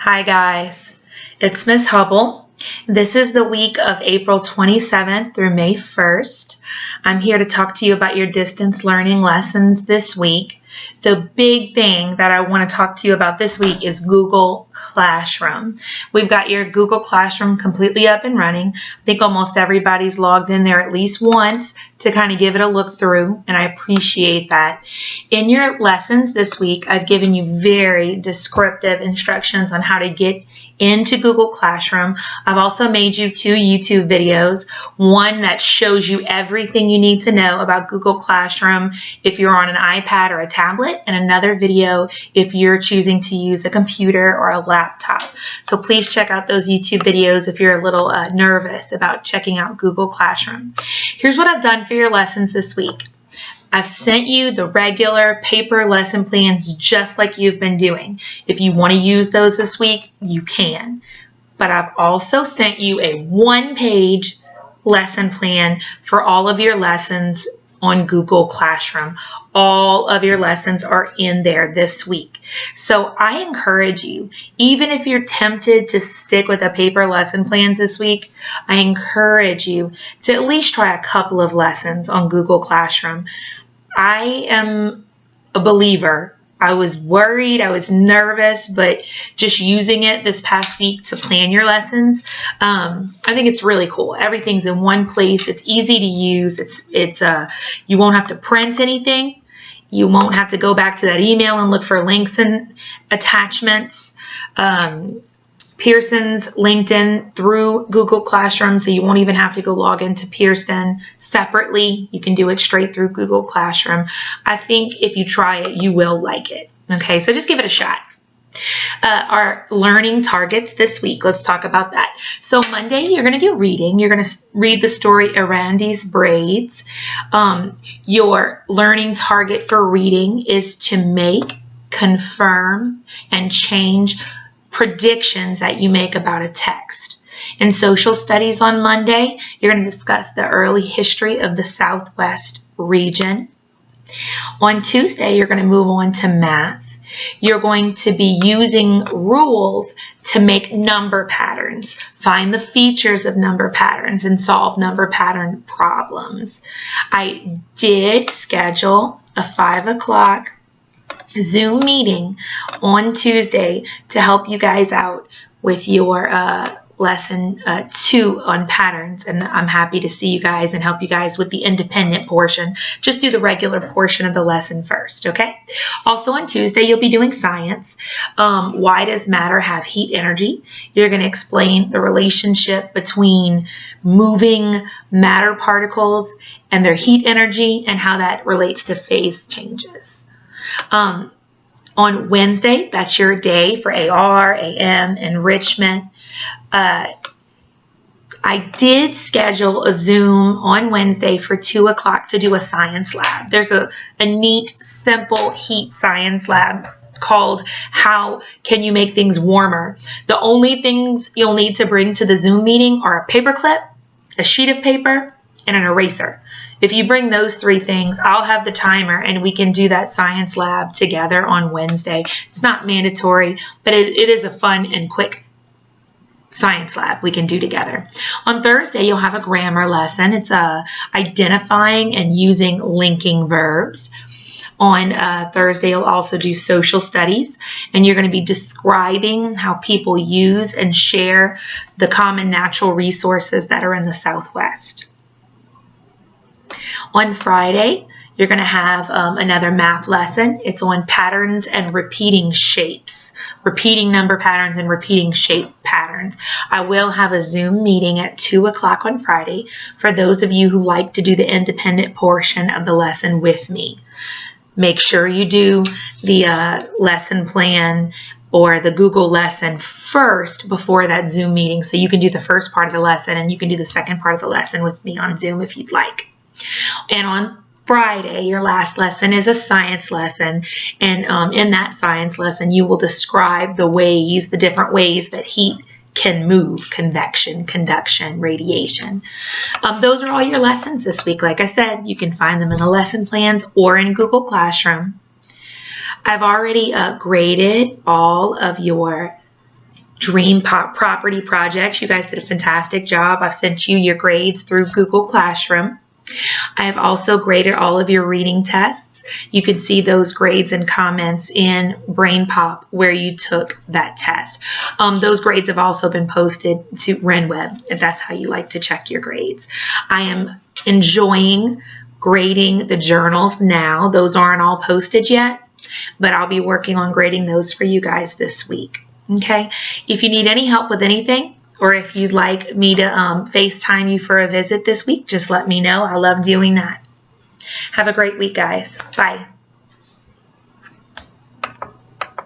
Hi guys, it's Miss Hubble. This is the week of April 27th through May 1st. I'm here to talk to you about your distance learning lessons this week. The big thing that I want to talk to you about this week is Google Classroom. We've got your Google Classroom completely up and running. I think almost everybody's logged in there at least once to kind of give it a look through, and I appreciate that. In your lessons this week, I've given you very descriptive instructions on how to get into Google Classroom. I've also made you 2 YouTube videos, one that shows you everything you need to know about Google Classroom if you're on an iPad or a tablet, and another video if you're choosing to use a computer or a laptop. So please check out those YouTube videos if you're a little nervous about checking out Google Classroom. Here's what I've done for your lessons this week. I've sent you the regular paper lesson plans just like you've been doing. If you want to use those this week, you can. But I've also sent you a 1-page lesson plan for all of your lessons on Google Classroom. All of your lessons are in there this week. So I encourage you, even if you're tempted to stick with the paper lesson plans this week, I encourage you to at least try a couple of lessons on Google Classroom. I am a believer. I was worried, I was nervous, but just using it this past week to plan your lessons, I think it's really cool. Everything's in one place. It's easy to use. You won't have to print anything. You won't have to go back to that email and look for links and attachments. Pearson's linked in through Google Classroom, so you won't even have to go log into Pearson separately. You can do it straight through Google Classroom. I think if you try it, you will like it. Okay, so just give it a shot. Our learning targets this week, let's talk about that. So Monday, you're going to do reading. You're going to read the story Arandi's Braids. Your learning target for reading is to make, confirm, and change predictions that you make about a text. In social studies on Monday, you're going to discuss the early history of the Southwest region. On Tuesday, you're going to move on to math. You're going to be using rules to make number patterns, find the features of number patterns, and solve number pattern problems. I did schedule a 5 o'clock Zoom meeting on Tuesday to help you guys out with your lesson 2 on patterns, and I'm happy to see you guys and help you guys with the independent portion. Just do the regular portion of the lesson first, okay? Also on Tuesday, you'll be doing science. Why does matter have heat energy? You're going to explain the relationship between moving matter particles and their heat energy and how that relates to phase changes. On Wednesday, that's your day for AR, AM, enrichment. I did schedule a Zoom on Wednesday for 2 o'clock to do a science lab. There's a neat, simple heat science lab called How Can You Make Things Warmer? The only things you'll need to bring to the Zoom meeting are a paper clip, a sheet of paper, and an eraser. If you bring those 3 things, I'll have the timer and we can do that science lab together on Wednesday. It's not mandatory, but it is a fun and quick science lab we can do together. On Thursday, you'll have a grammar lesson. It's identifying and using linking verbs. On Thursday, you'll also do social studies, and you're going to be describing how people use and share the common natural resources that are in the Southwest. On Friday, you're going to have another math lesson. It's on patterns and repeating shapes, repeating number patterns and repeating shape patterns. I will have a Zoom meeting at 2 o'clock on Friday for those of you who like to do the independent portion of the lesson with me. Make sure you do the lesson plan or the Google lesson first before that Zoom meeting, so you can do the first part of the lesson and you can do the second part of the lesson with me on Zoom if you'd like. And on Friday, your last lesson is a science lesson, and in that science lesson, you will describe the different ways that heat can move: convection, conduction, radiation. Those are all your lessons this week. Like I said, you can find them in the lesson plans or in Google Classroom. I've already graded all of your Dream Property Projects. You guys did a fantastic job. I've sent you your grades through Google Classroom. I have also graded all of your reading tests. You can see those grades and comments in BrainPop where you took that test. Those grades have also been posted to RenWeb, if that's how you like to check your grades. I am enjoying grading the journals now. Those aren't all posted yet, but I'll be working on grading those for you guys this week. Okay? If you need any help with anything, or if you'd like me to FaceTime you for a visit this week, just let me know. I love doing that. Have a great week, guys. Bye.